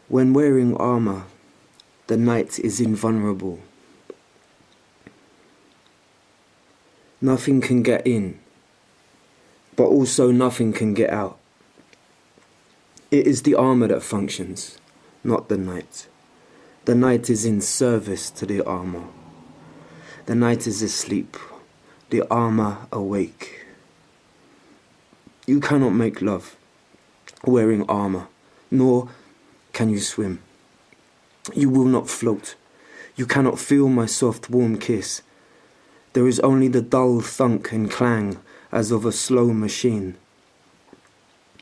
When wearing armor, the knight is invulnerable. Nothing can get in, but also nothing can get out. It is the armor that functions, not the knight. The knight is in service to the armor. The knight is asleep, the armor awake. You cannot make love wearing armor, nor can you swim. You will not float. You cannot feel my soft warm kiss. There is only the dull thunk and clang as of a slow machine.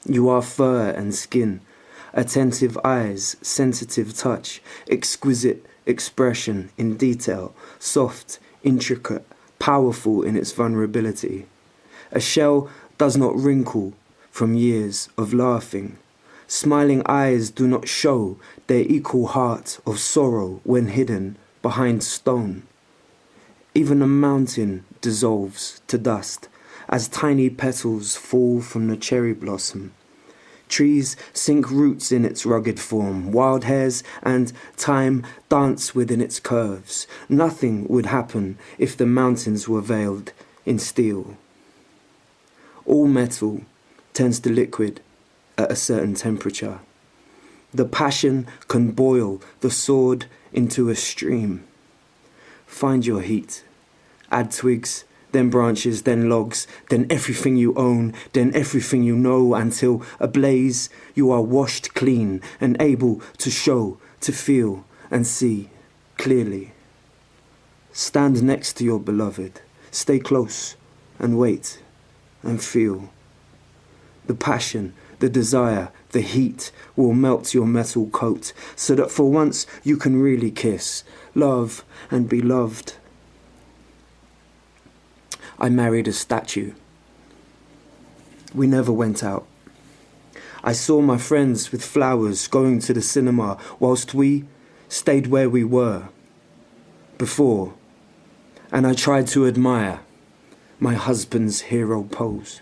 You are fur and skin, attentive eyes, sensitive touch, exquisite expression in detail, soft, intricate, powerful in its vulnerability. A shell does not wrinkle from years of laughing. Smiling eyes do not show their equal heart of sorrow when hidden behind stone. Even a mountain dissolves to dust as tiny petals fall from the cherry blossom. Trees sink roots in its rugged form. Wild hares and time dance within its curves. Nothing would happen if the mountains were veiled in steel. All metal turns to liquid at a certain temperature. The passion can boil the sword into a stream. Find your heat. Add twigs, then branches, then logs, then everything you own, then everything you know, until ablaze you are washed clean and able to show, to feel and see clearly. Stand next to your beloved. Stay close and wait and feel. The passion, the desire, the heat will melt your metal coat so that for once you can really kiss, love and be loved. I married a statue. We never went out. I saw my friends with flowers going to the cinema whilst we stayed where we were before, and I tried to admire my husband's hero pose.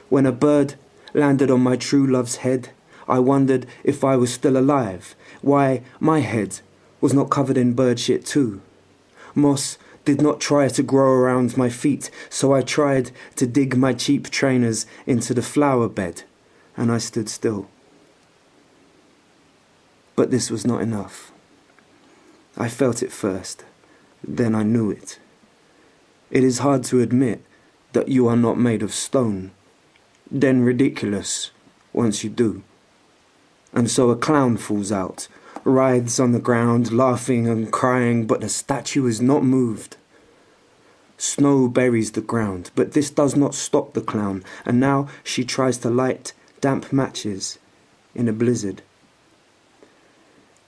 When a bird landed on my true love's head, I wondered if I was still alive, why my head was not covered in bird shit too. Moss did not try to grow around my feet, so I tried to dig my cheap trainers into the flower bed, and I stood still. But this was not enough. I felt it first, then I knew it. It is hard to admit that you are not made of stone, then ridiculous once you do. And so a clown falls out, writhes on the ground, laughing and crying, but the statue is not moved. Snow buries the ground, but this does not stop the clown, and now she tries to light damp matches in a blizzard.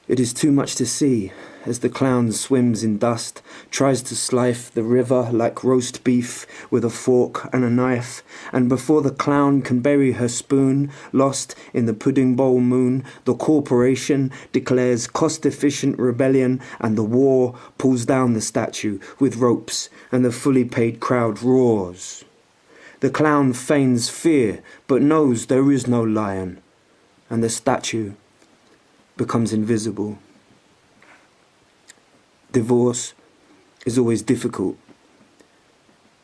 It is too much to see as the clown swims in dust, tries to slice the river like roast beef with a fork and a knife, and before the clown can bury her spoon, lost in the pudding bowl moon, the corporation declares cost-efficient rebellion, and the war pulls down the statue with ropes, and the fully paid crowd roars. The clown feigns fear, but knows there is no lion, and the statue becomes invisible. Divorce is always difficult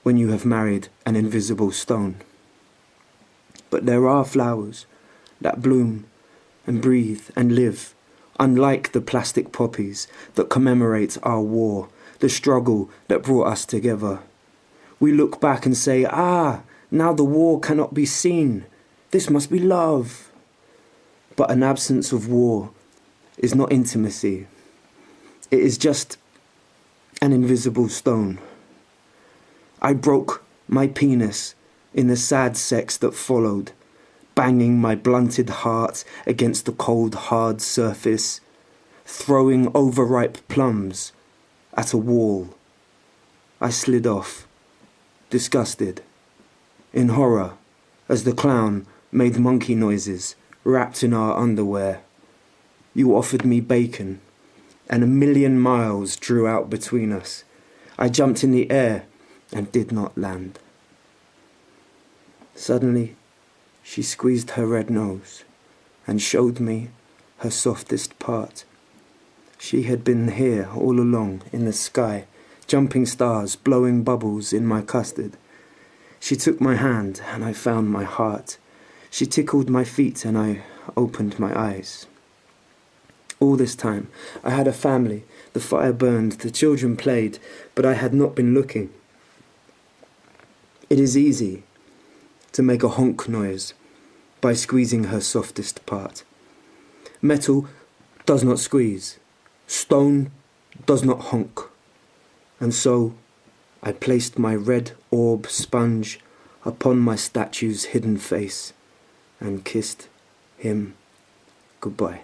when you have married an invisible stone. But there are flowers that bloom and breathe and live, unlike the plastic poppies that commemorate our war, the struggle that brought us together. We look back and say, now the war cannot be seen. This must be love. But an absence of war is not intimacy. It is just an invisible stone. I broke my penis in the sad sex that followed, banging my blunted heart against the cold, hard surface, throwing overripe plums at a wall. I slid off, disgusted, in horror, as the clown made monkey noises, wrapped in our underwear. You offered me bacon, and 1,000,000 miles drew out between us. I jumped in the air and did not land. Suddenly, she squeezed her red nose and showed me her softest part. She had been here all along in the sky, jumping stars, blowing bubbles in my custard. She took my hand and I found my heart. She tickled my feet and I opened my eyes. All this time I had a family, the fire burned, the children played, but I had not been looking. It is easy to make a honk noise by squeezing her softest part. Metal does not squeeze, stone does not honk, and so I placed my red orb sponge upon my statue's hidden face and kissed him goodbye.